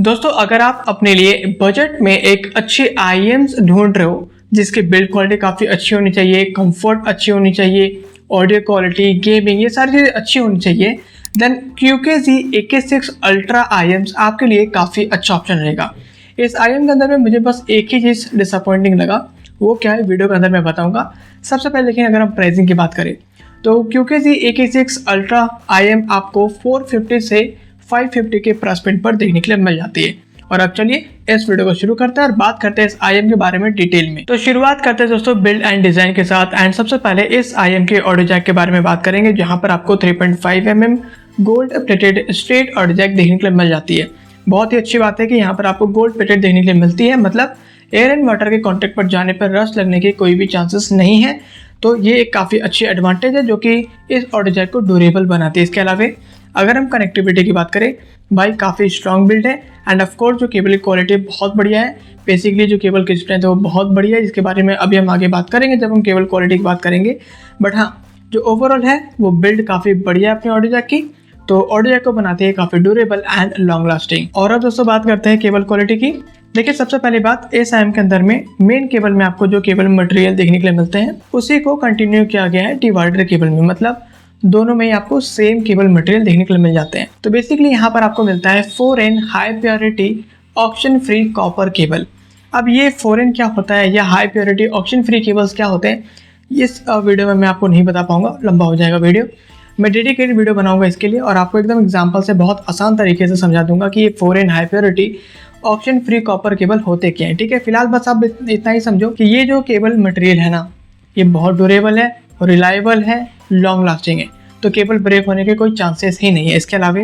दोस्तों अगर आप अपने लिए बजट में एक अच्छी आईएम्स ढूंढ रहे हो जिसकी बिल्ड क्वालिटी काफ़ी अच्छी होनी चाहिए, कंफर्ट अच्छी होनी चाहिए, ऑडियो क्वालिटी, गेमिंग, ये सारी चीज़ें अच्छी होनी चाहिए, then QKZ AK6 ultra IIMs आपके लिए काफ़ी अच्छा ऑप्शन रहेगा। इस आईएम के अंदर में मुझे बस एक ही चीज़ डिसअपॉइंटिंग लगा, वो क्या है वीडियो के अंदर मैं बताऊँगा। सबसे पहले देखिए, अगर हम प्राइसिंग की बात करें तो QKZ AK6 अल्ट्रा आईएम आपको 450 से 550 के प्राइस पॉइंट पर देखने के लिए मिल जाती है। और अब चलिए इस वीडियो को शुरू करते हैं और बात करते हैं इस आईएम के बारे में डिटेल में। तो शुरुआत करते हैं दोस्तों बिल्ड एंड डिजाइन के साथ। एंड सबसे पहले इस आईएम के ऑडियो जैक के बारे में बात करेंगे, जहां पर आपको 3.5 mm gold plated straight audio jack देखने के लिए मिल जाती है। बहुत ही अच्छी बात है कि यहाँ पर आपको गोल्ड प्लेटेड देखने के लिए मिलती है, मतलब एयर एंड वाटर के कॉन्टेक्ट पर जाने पर रस्ट लगने के कोई भी चांसेस नहीं है। तो ये एक काफ़ी अच्छी एडवांटेज है जो कि इस ऑडियो जैक को ड्यूरेबल बनाती है। इसके अलावा अगर हम कनेक्टिविटी की बात करें, भाई काफ़ी स्ट्रॉन्ग बिल्ड है। एंड ऑफ कोर्स जो केबल की क्वालिटी बहुत बढ़िया है। बेसिकली जो केबल की स्ट्रेंथ है वो बहुत बढ़िया है, जिसके बारे में अभी हम आगे बात करेंगे जब हम केबल क्वालिटी की बात करेंगे। बट हाँ, जो ओवरऑल है वो बिल्ड काफ़ी बढ़िया है अपनी ऑडियो जैक की, तो ऑडियो जैक को बनाते हैं काफ़ी ड्यूरेबल एंड लॉन्ग लास्टिंग। और अब दोस्तों बात करते हैं केबल क्वालिटी की। देखिए सबसे पहली बात, इस आईएम के अंदर में मेन केबल में आपको जो केबल मटेरियल देखने के लिए मिलते हैं उसी को कंटिन्यू किया गया है डिवाइडर केबल में, मतलब दोनों में ही आपको सेम केबल मटेरियल देखने के लिए मिल जाते हैं। तो बेसिकली यहाँ पर आपको मिलता है 4N high purity oxygen free copper cable. अब ये 4N क्या होता है या high purity oxygen free cables क्या होते हैं, इस वीडियो में मैं आपको नहीं बता पाऊंगा, लंबा हो जाएगा वीडियो। मैं डेडिकेटेड वीडियो बनाऊंगा इसके लिए और आपको एकदम एग्जाम्पल से बहुत आसान तरीके से समझा दूंगा कि ये 4N high purity oxygen free copper cable होते क्या है। ठीक है, फिलहाल बस आप इतना ही समझो कि ये जो केबल मटेरियल है ना, ये बहुत ड्यूरेबल है, रिलायबल है, लॉन्ग लास्टिंग है, तो केबल ब्रेक होने के कोई चांसेस ही नहीं है। इसके अलावा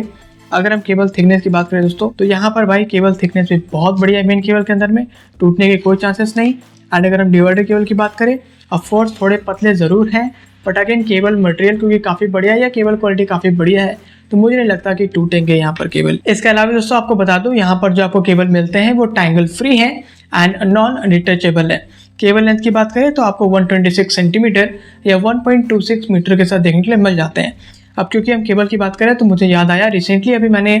अगर हम केबल थिकनेस की बात करें दोस्तों, तो यहाँ पर भाई केबल थिकनेस भी बहुत बढ़िया है। मेन केबल के अंदर में टूटने के कोई चांसेस नहीं। एंड अगर हम डिवाइडर केबल की बात करें, ऑफकोर्स थोड़े पतले ज़रूर हैं, बट अगेन केबल मटेरियल क्योंकि काफ़ी बढ़िया है या केबल क्वालिटी काफ़ी बढ़िया है, तो मुझे नहीं लगता कि टूटेंगे यहाँ पर केबल। इसके अलावा दोस्तों आपको बता दूँ, यहाँ पर जो आपको केबल मिलते हैं वो टैंगल फ्री है एंड नॉन डिटैचेबल है। केबल लेंथ की बात करें तो आपको 126 सेंटीमीटर या 1.26 मीटर के साथ देखने के लिए मिल जाते हैं। अब क्योंकि हम केबल की बात करें तो मुझे याद आया, रिसेंटली अभी मैंने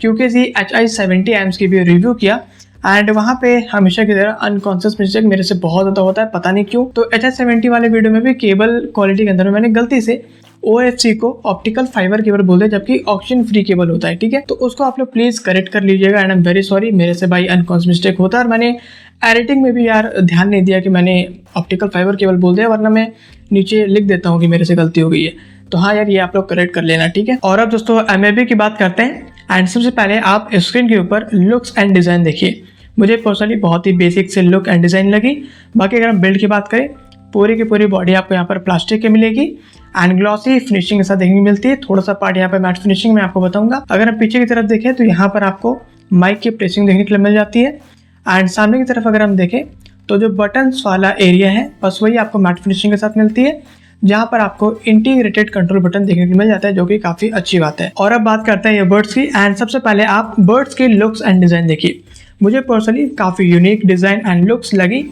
QKZ HI70 एम्स की भी रिव्यू किया एंड वहाँ पे हमेशा की तरह अनकॉन्शियस मिस्टेक मेरे से बहुत ज़्यादा होता है, पता नहीं क्यों। तो HI70 वाले वीडियो में भी केबल क्वालिटी के अंदर में मैंने गलती से OFC को ऑप्टिकल फाइबर केबल बोल दिया, जबकि ऑक्सीजन फ्री केबल होता है। ठीक है, तो उसको आप लोग प्लीज़ करेक्ट कर लीजिएगा and I am very sorry, मेरे से भाई अनकॉन्शियस मिस्टेक होता है और मैंने एडिटिंग में भी यार ध्यान नहीं दिया कि मैंने ऑप्टिकल फाइबर केबल बोल दिया, वरना मैं नीचे लिख देता हूँ कि मेरे से गलती हो गई है। तो हाँ यार, ये आप लोग करेक्ट कर लेना, ठीक है। और अब दोस्तों MAB की बात करते हैं एंड सबसे पहले आप स्क्रीन के ऊपर लुक्स एंड डिज़ाइन देखिए। मुझे पर्सनली बहुत ही बेसिक से लुक एंड डिज़ाइन लगी। बाकी अगर हम बिल्ड की बात करें, पूरी की पूरी बॉडी आपको यहाँ पर प्लास्टिक की मिलेगी एंड ग्लॉसी फिनिशिंग के साथ देखने को मिलती है। थोड़ा सा पार्ट यहाँ पर मैट फिनिशिंग में आपको बताऊंगा। अगर हम पीछे की तरफ देखें तो यहाँ पर आपको माइक की प्लेसिंग देखने के लिए मिल जाती है एंड सामने की तरफ अगर हम देखें तो जो बटन्स वाला एरिया है बस वही आपको मैट फिनिशिंग के साथ मिलती है, जहाँ पर आपको इंटीग्रेटेड कंट्रोल बटन देखने को मिल जाता है, जो कि काफ़ी अच्छी बात है। और अब बात करते हैं ईयरबड्स की एंड सबसे पहले आप बर्ड्स की लुक्स एंड डिज़ाइन देखिए। मुझे पर्सनली काफ़ी यूनिक डिज़ाइन एंड लुक्स लगी।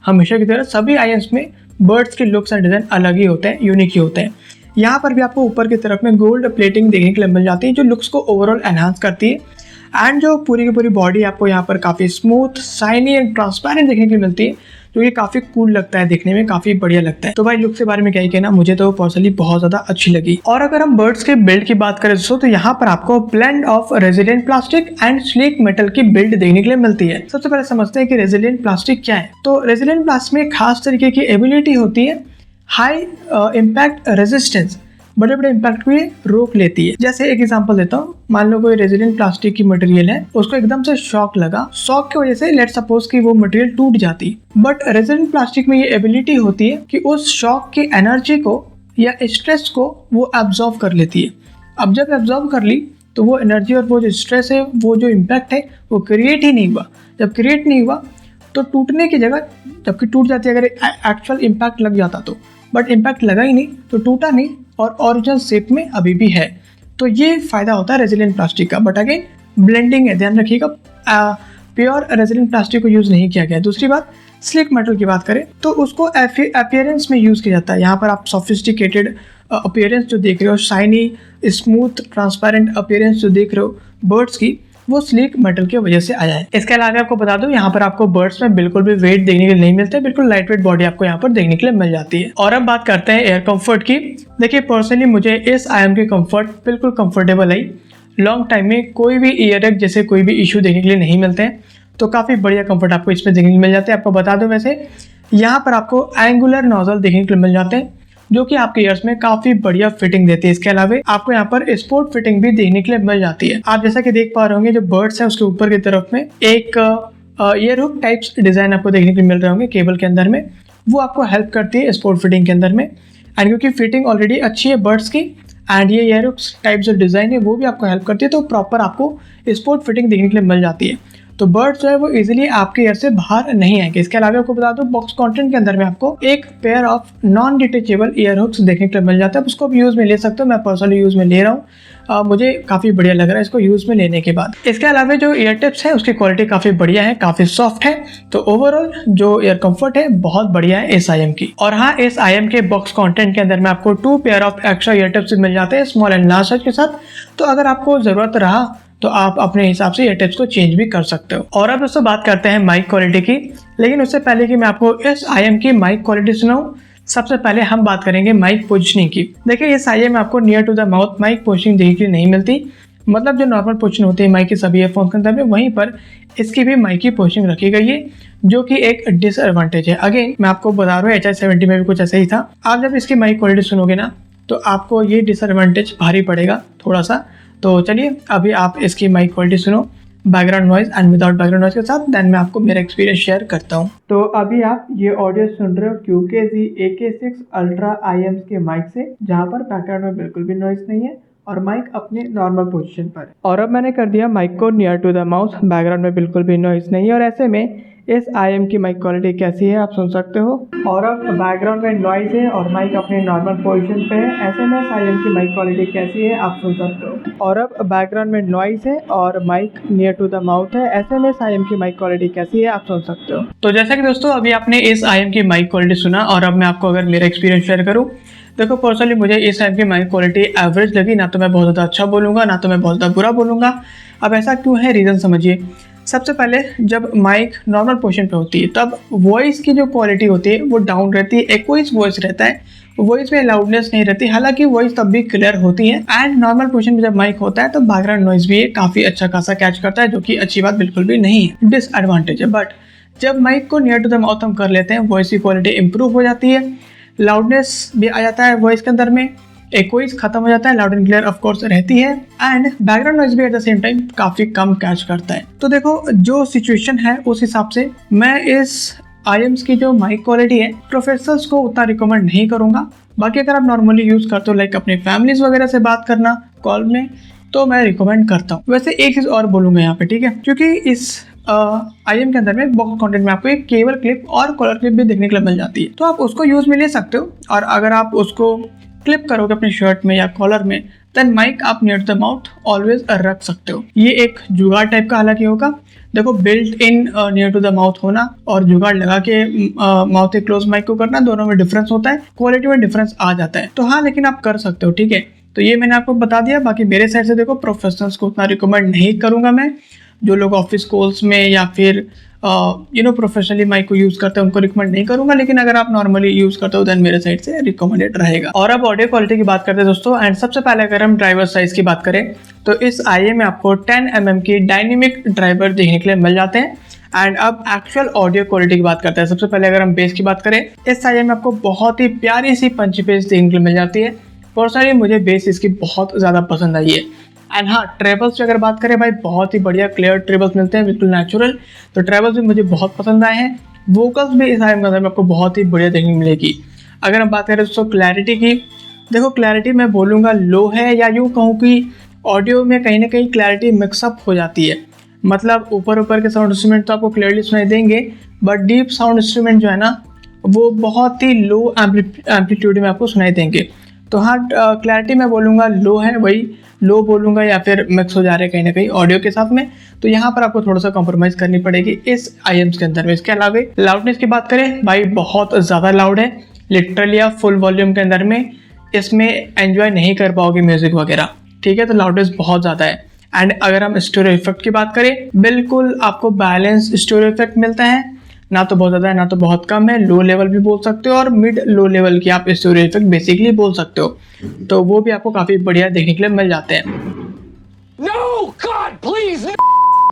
हमेशा की तरह सभी आईएम्स में बर्ड्स के लुक्स एंड डिज़ाइन अलग ही होते हैं, यूनिक ही होते हैं। यहाँ पर भी आपको ऊपर की तरफ में गोल्ड प्लेटिंग देखने के लिए मिल जाती है, जो लुक्स को ओवरऑल एनहांस करती है। एंड जो पूरी की पूरी बॉडी आपको यहाँ पर काफ़ी स्मूथ, शाइनी एंड ट्रांसपेरेंट देखने के लिए मिलती है, जो ये काफ़ी कूल लगता है, देखने में काफ़ी बढ़िया लगता है। तो भाई लुक के बारे में क्या ही कहना, मुझे तो पर्सनली बहुत ज़्यादा अच्छी लगी। और अगर हम बर्ड्स के बिल्ड की बात करें दोस्तों, तो यहाँ पर आपको blend of resilient plastic and sleek metal की बिल्ड देखने के लिए मिलती है। सबसे पहले समझते हैं कि रेजिलिएंट प्लास्टिक क्या है। तो रेजिलिएंट प्लास्टिक में खास तरीके की एबिलिटी होती है हाई इम्पैक्ट रेजिस्टेंस, बड़े बड़े इम्पैक्ट को ये रोक लेती है। जैसे एक एग्जांपल देता हूँ, मान लो कोई रेजिलिएंट प्लास्टिक की मटेरियल है, उसको एकदम से शॉक लगा, शॉक की वजह से लेट सपोज कि वो मटेरियल टूट जाती, बट रेजिलिएंट प्लास्टिक में ये एबिलिटी होती है कि उस शॉक की एनर्जी को या स्ट्रेस को वो एब्जॉर्ब कर लेती है। अब जब एब्जॉर्ब कर ली तो वो एनर्जी और वो जो स्ट्रेस है, वो जो इम्पैक्ट है, वो क्रिएट ही नहीं हुआ। जब क्रिएट नहीं हुआ तो टूटने की जगह, जबकि टूट जाती है अगर एक्चुअल इम्पैक्ट लग जाता तो, बट इम्पैक्ट लगा ही नहीं तो टूटा नहीं और ओरिजिनल शेप में अभी भी है। तो ये फ़ायदा होता है रेजिलिएंट प्लास्टिक का। बट अगेन ब्लेंडिंग है, ध्यान रखिएगा, प्योर रेजिलिएंट प्लास्टिक को यूज़ नहीं किया गया है। दूसरी बात, स्लिक मेटल की बात करें तो उसको अपीयरेंस में यूज़ किया जाता है। यहाँ पर आप सोफिस्टिकेटेड अपीयरेंस जो देख रहे हो, शाइनी, स्मूथ, ट्रांसपेरेंट अपीयरेंस जो देख रहे हो बर्ड्स की, वो स्लीक मेटल की वजह से आया है। इसके अलावा आपको बता दूं, यहाँ पर आपको बर्ड्स में बिल्कुल भी वेट देखने के लिए नहीं मिलता है, बिल्कुल लाइट वेट बॉडी आपको यहाँ पर देखने के लिए मिल जाती है। और अब बात करते हैं एयर कंफर्ट की। देखिए पर्सनली मुझे इस IM की कंफर्ट बिल्कुल कंफर्टेबल है। लॉन्ग टाइम में कोई भी ईयरएग जैसे कोई भी इशू देखने के लिए नहीं मिलते हैं, तो काफ़ी बढ़िया कंफर्ट आपको इसमें देखने को मिल जाते हैं। आपको बता दूं वैसे यहाँ पर आपको एंगुलर नोजल देखने के लिए मिल जाते हैं, जो कि आपके ईयर्स में काफी बढ़िया फिटिंग देती है। इसके अलावा आपको यहाँ पर स्पोर्ट फिटिंग भी देखने के लिए मिल जाती है। आप जैसा कि देख पा रहे होंगे, जो बर्ड्स है उसके ऊपर की तरफ में एक ईयर हुक टाइप्स डिजाइन आपको देखने के लिए मिल रहे होंगे केबल के अंदर में, वो आपको हेल्प करती है स्पोर्ट फिटिंग के अंदर में। एंड क्योंकि फिटिंग ऑलरेडी अच्छी है बर्ड्स की, एंड ये ईयर हुक्स टाइप जो डिजाइन है वो भी आपको हेल्प करती है, तो प्रॉपर आपको स्पोर्ट फिटिंग देखने के लिए मिल जाती है। तो बर्ड्स जो है वो इजीली आपके ईयर से बाहर नहीं आएंगे। इसके अलावा आपको बता दूं, बॉक्स कंटेंट के अंदर में आपको एक pair of non detachable ear hooks देखने के लिए मिल जाता है। उसको आप यूज में ले सकते हो, मैं पर्सनली यूज में ले रहा हूँ, मुझे काफ़ी बढ़िया लग रहा है इसको यूज में लेने के बाद। इसके अलावा जो ईयर टिप्स है उसकी क्वालिटी काफ़ी बढ़िया है, काफ़ी सॉफ्ट है, तो ओवरऑल जो ईयर कंफर्ट है बहुत बढ़िया है इस IM की। और हाँ, इस IM के बॉक्स कंटेंट के अंदर में आपको 2 pair of extra ear tips मिल जाते हैं, स्मॉल एंड लार्ज साइज के साथ। तो अगर आपको ज़रूरत रहा तो आप अपने हिसाब से ईयर टिप्स को चेंज भी कर सकते हो। और अब दोस्तों बात करते हैं माइक क्वालिटी की, लेकिन उससे पहले कि मैं आपको इस IM की माइक क्वालिटी सुनाऊं, सबसे पहले हम बात करेंगे माइक पोजिशनिंग की। देखिए इस IM में आपको near to the mouth mic positioning देखने के लिए नहीं मिलती, मतलब जो नॉर्मल पोजिशन होती है माइक की सभी ईयरफोन्स के अंदर में, वहीं पर इसकी भी माइक की पोजिशनिंग रखी गई है, जो कि एक डिसएडवांटेज है। अगेन मैं आपको बता रहा हूँ, HI-70 में भी कुछ ऐसा ही था। आप जब इसकी माइक क्वालिटी सुनोगे ना, तो आपको ये डिसएडवांटेज भारी पड़ेगा थोड़ा सा। तो चलिए अभी आप इसकी माइक क्वालिटी सुनो background noise and without background noise के साथ, देन मैं आपको मेरा एक्सपीरियंस शेयर करता हूँ। तो अभी आप ये ऑडियो सुन रहे हो QKZ AK6 अल्ट्रा IMs के माइक से, जहाँ पर बैकग्राउंड में बिल्कुल भी नॉइज नहीं है और माइक अपने नॉर्मल पोजीशन पर है। और अब मैंने कर दिया माइक को near to the mouth, background में बिल्कुल भी नॉइज नहीं है, और ऐसे में इस IM की माइक क्वालिटी कैसी है आप सुन सकते हो। और अब बैकग्राउंड में नॉइज है और माइक अपने नॉर्मल पोजीशन पे है, ऐसे में इस IM की माइक क्वालिटी कैसी है आप सुन सकते हो। और अब बैकग्राउंड में नॉइज है और mic near to the mouth है, ऐसे में इस IM की माइक क्वालिटी कैसी है आप सुन सकते हो। तो जैसा कि दोस्तों अभी आपने इस IM की माइक क्वालिटी सुना, और अब मैं आपको अगर मेरा एक्सपीरियंस शेयर करूँ, देखो पर्सनली मुझे इस IM की माइक क्वालिटी एवरेज लगी। ना तो मैं बहुत ज़्यादा अच्छा बोलूँगा, ना तो मैं बहुत ज़्यादा बुरा बोलूँगा। अब ऐसा क्यों है, रीज़न समझिए। सबसे पहले जब माइक नॉर्मल पोजीशन पे होती है तब वॉइस की जो क्वालिटी होती है वो डाउन रहती है, एक्वाइज वॉइस रहता है, वॉइस में लाउडनेस नहीं रहती, हालांकि वॉइस तब भी क्लियर होती है। एंड नॉर्मल पोजीशन में जब माइक होता है तो बैकग्राउंड नॉइज भी काफ़ी अच्छा खासा कैच करता है, जो कि अच्छी बात बिल्कुल भी नहीं है, डिसएडवांटेज है। बट जब माइक को नियर टू द माउथ हम कर लेते हैं, वॉइस की क्वालिटी इंप्रूव हो जाती है, लाउडनेस भी आ जाता है वॉइस के अंदर में, एक्वाइज खत्म हो जाता है, loud and clear of course रहती है, एंड बैकग्राउंड नॉइज भी एट द सेम टाइम काफी कम कैच करता है। तो देखो जो सिचुएशन है उस हिसाब से मैं इस IMs की जो माइक क्वालिटी है प्रोफेशनल्स को उतना रिकमेंड नहीं करूंगा। बाकी अगर आप नॉर्मली यूज करते हो, लाइक अपनी फैमिलीज वगैरह से बात करना कॉल में, तो मैं रिकमेंड करता हूँ। वैसे एक चीज और बोलूंगा यहाँ पे, ठीक है, क्योंकि इस IM के अंदर में बॉक्स कंटेंट में आपको एक केबल क्लिप और कॉलर क्लिप भी देखने के लिए मिल जाती है, तो आप उसको यूज में ले सकते हो। और अगर आप उसको क्लिप करोगे अपने शर्ट में या कॉलर में, देन माइक आप near to the mouth always रख सकते हो। ये एक जुगाड़ टाइप का हालांकि होगा। देखो built in near to the mouth होना और जुगाड़ लगा के माउथ के क्लोज माइक को करना, दोनों में डिफरेंस होता है, क्वालिटी में डिफरेंस आ जाता है। तो हाँ, लेकिन आप कर सकते हो, ठीक है। तो ये मैंने आपको बता दिया। बाकी मेरे साइड से देखो प्रोफेशनल्स को उतना रिकमेंड नहीं करूंगा मैं, जो लोग ऑफिस कॉल्स में या फिर प्रोफेशनली माइक को यूज करते हैं उनको रिकमेंड नहीं करूंगा, लेकिन अगर आप नॉर्मली यूज करते हो देन मेरे साइड से रिकमेंडेड रहेगा। और अब ऑडियो क्वालिटी की बात करते हैं दोस्तों, एंड सबसे पहले अगर हम ड्राइवर साइज की बात करें तो इस IM में आपको 10 mm की डायनेमिक ड्राइवर देखने के लिए मिल जाते हैं। एंड अब एक्चुअल ऑडियो क्वालिटी की बात करते हैं। सबसे पहले अगर हम बेस की बात करें, इस IM में आपको बहुत ही प्यारी सी पंची बेस देखने के लिए मिल जाती है। पर्सनली मुझे बेस इसकी बहुत ज़्यादा पसंद आई है। एंड हाँ, ट्रेबल्स की अगर बात करें भाई, बहुत ही बढ़िया क्लियर ट्रेबल्स मिलते हैं, बिल्कुल नेचुरल। तो ट्रेबल्स भी मुझे बहुत पसंद आए हैं। वोकल्स भी इस IM के अंदर में आपको बहुत ही बढ़िया देखने को मिलेगी। अगर हम बात करें दोस्तों क्लैरिटी की, देखो क्लैरिटी मैं बोलूँगा लो है, या यूँ कहूँ कि ऑडियो में कहीं ना कहीं क्लैरिटी मिक्सअप हो जाती है। मतलब ऊपर ऊपर के साउंड इंस्ट्रूमेंट तो आपको क्लियरली सुनाई देंगे, बट डीप साउंड इंस्ट्रूमेंट जो है ना, वो बहुत ही लो एम्पलीट्यूड में आपको सुनाई देंगे। तो हाँ, क्लैरिटी मैं बोलूँगा लो है, वही लो बोलूँगा, या फिर मिक्स हो जा रहे हैं कहीं ना कहीं ऑडियो के साथ में। तो यहाँ पर आपको थोड़ा सा कॉम्प्रोमाइज़ करनी पड़ेगी इस IMs के अंदर में। इसके अलावा लाउडनेस की बात करें भाई, बहुत ज़्यादा लाउड है, लिटरली आप फुल वॉल्यूम के अंदर में इसमें एंजॉय नहीं कर पाओगे म्यूज़िक वगैरह, ठीक है। तो लाउडनेस बहुत ज़्यादा है। एंड अगर हम स्टोरेज इफेक्ट की बात करें, बिल्कुल आपको बैलेंस स्टोरेज इफेक्ट मिलता है, ना तो बहुत ज़्यादा है ना तो बहुत कम है, लो लेवल भी बोल सकते हो और मिड लो लेवल की आप स्टोरेज इफेक्ट बेसिकली बोल सकते हो। तो वो भी आपको काफ़ी बढ़िया देखने के लिए मिल जाते हैं। No, God, please.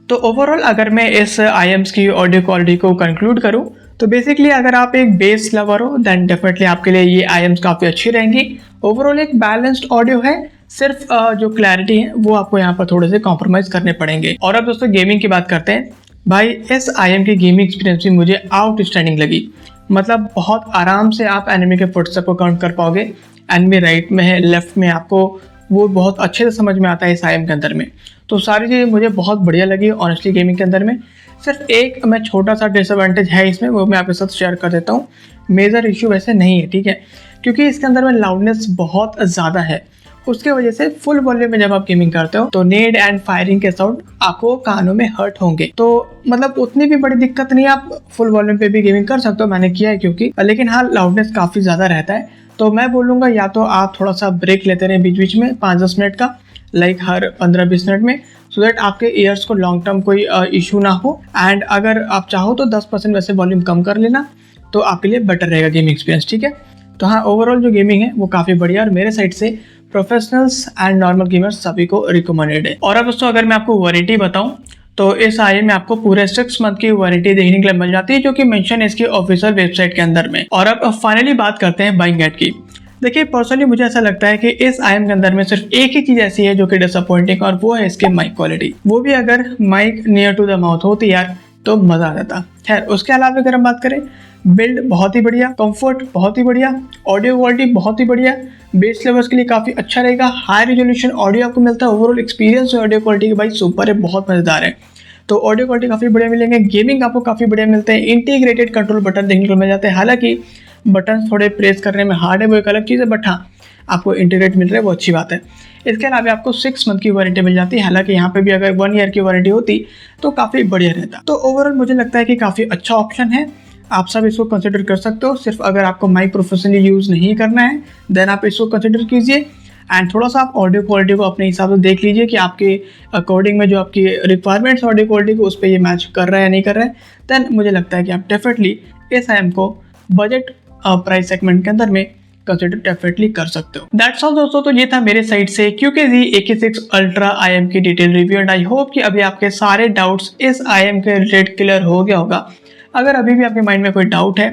तो ओवरऑल अगर मैं इस IEMS की ऑडियो क्वालिटी को कंक्लूड करूं तो बेसिकली अगर आप एक बेस लवर हो देन डेफिनेटली आपके लिए ये IEMS काफ़ी अच्छी रहेंगी। ओवरऑल एक बैलेंस्ड ऑडियो है, सिर्फ जो क्लैरिटी है वो आपको यहाँ पर थोड़े से कॉम्प्रोमाइज करने पड़ेंगे। और अब दोस्तों गेमिंग की बात करते हैं। भाई इस IEM की गेमिंग एक्सपीरियंस भी मुझे आउटस्टैंडिंग लगी। मतलब बहुत आराम से आप एनिमी के फुटस्टेप को काउंट कर पाओगे। एनिमी राइट में है, लेफ्ट में, आपको वो बहुत अच्छे से समझ में आता है इस IEM के अंदर में। तो सारी चीज़ें मुझे बहुत बढ़िया लगी ऑनेस्टली गेमिंग के अंदर में। सिर्फ एक मैं छोटा सा डिसएडवांटेज है इसमें, वो मैं आपके साथ शेयर कर देता हूँ। मेजर इशू वैसे नहीं है, ठीक है, क्योंकि इसके अंदर में लाउडनेस बहुत ज़्यादा है। उसके वजह से फुल वॉल्यूम में जब आप गेमिंग करते हो तो नेड एंड फायरिंग के साउंड आपको कानों में हर्ट होंगे। तो मतलब उतनी भी बड़ी दिक्कत नहीं है, आप फुल वॉल्यूम पे भी गेमिंग कर सकते हो, मैंने किया है क्योंकि। लेकिन हाँ, लाउडनेस काफ़ी ज़्यादा रहता है। तो मैं बोलूँगा या तो आप थोड़ा सा ब्रेक लेते रहें बीच बीच में 5-10 मिनट का, लाइक हर 15-20 मिनट में, सो दैट आपके ईयर्स को लॉन्ग टर्म कोई इशू ना हो। एंड अगर आप चाहो तो 10% वैसे वॉल्यूम कम कर लेना, तो आपके लिए बेटर रहेगा गेमिंग एक्सपीरियंस, ठीक है। तो हाँ, ओवरऑल जो गेमिंग है वो काफ़ी बढ़िया और मेरे साइड से प्रोफेशनल्स एंड नॉर्मल गेमर्स सभी को रिकमेंडेड है। और अब दोस्तों अगर मैं आपको वारंटी बताऊं तो इस IEM में आपको पूरे 6 मंथ की वारंटी देखने के लिए मिल जाती है, जो कि मेंशन है इसकी ऑफिशियल वेबसाइट के अंदर में। और अब फाइनली बात करते हैं बाइंग एड की। देखिए पर्सनली मुझे ऐसा लगता है कि इस IEM के अंदर में सिर्फ एक ही चीज़ ऐसी है जो कि डिसअपॉइंटिंग, और वो है इसके माइक क्वालिटी। वो भी अगर mic near to the mouth होती यार तो मज़ा आ जाता। खैर उसके अलावा अगर हम बात करें, बिल्ड बहुत ही बढ़िया, कंफर्ट बहुत ही बढ़िया, ऑडियो क्वालिटी बहुत ही बढ़िया, बेस लेवल्स के लिए काफ़ी अच्छा रहेगा, हाई रेजोल्यूशन ऑडियो आपको मिलता है। ओवरऑल एक्सपीरियंस ऑडियो क्वालिटी की भाई सुपर है, बहुत मज़ेदार है। तो ऑडियो क्वालिटी काफ़ी बढ़िया मिलेंगे, गेमिंग आपको काफ़ी बढ़िया मिलते हैं, इंटीग्रेटेड कंट्रोल बटन देखने को मिल जाते हैं। हालांकि बटन थोड़े प्रेस करने में हार्ड है, वो एक अलग चीज़ है, बट हाँ आपको इंटीग्रेट मिल रहा है, वो अच्छी बात है। इसके अलावा आपको 6 मंथ की वारंटी मिल जाती है। हालांकि यहाँ पे भी अगर 1 ईयर की वारंटी होती तो काफ़ी बढ़िया रहता। तो ओवरऑल मुझे लगता है कि काफ़ी अच्छा ऑप्शन है, आप सब इसको कंसिडर कर सकते हो। सिर्फ अगर आपको माइक प्रोफेशनली यूज़ नहीं करना है देन आप इसको कंसिडर कीजिए। एंड थोड़ा सा आप ऑडियो क्वालिटी को अपने हिसाब से देख लीजिए कि आपके अकॉर्डिंग में जो आपकी रिक्वायरमेंट्स ऑडियो क्वालिटी को उस पर ये मैच कर रहा है या नहीं कर रहा है। देन मुझे लगता है कि आप डेफिनेटली इस IEM को बजट प्राइस सेगमेंट के अंदर में कंसिडर डेफिनेटली कर सकते हो। दैट्स ऑल दोस्तों, तो ये था मेरे साइड से QKZ AK6 अल्ट्रा IEM की detail review. And I hope कि अभी आपके सारे डाउट्स इस IEM के रिलेटेड क्लियर हो गया होगा। अगर अभी भी आपके माइंड में कोई डाउट है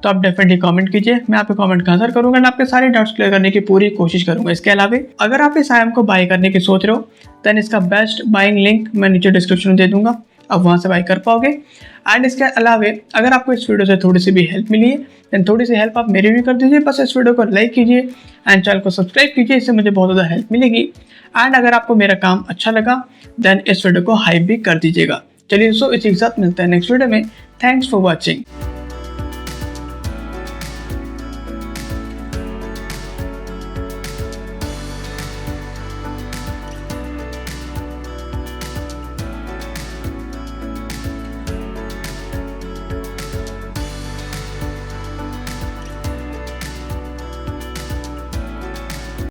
तो आप डेफिनेटली कमेंट कीजिए, मैं आपके कमेंट का आंसर करूंगा एंड आपके सारे डाउट्स क्लियर करने की पूरी कोशिश करूंगा। इसके अलावा अगर आप इस IEM को बाय करने की सोच रहे हो देन इसका बेस्ट बाइंग लिंक मैं नीचे डिस्क्रिप्शन में दे दूंगा, आप वहाँ से बाय कर पाओगे। एंड इसके अलावा अगर आपको इस वीडियो से थोड़ी सी भी हेल्प मिली है देन थोड़ी सी हेल्प आप मेरी भी कर दीजिए। बस इस वीडियो को लाइक कीजिए एंड चैनल को सब्सक्राइब कीजिए, इससे मुझे बहुत ज़्यादा हेल्प मिलेगी। एंड अगर आपको मेरा काम अच्छा लगा देन इस वीडियो को हाइप भी कर दीजिएगा। चलिए दोस्तों, इसी के साथ मिलते हैं नेक्स्ट वीडियो में। Thanks for watching.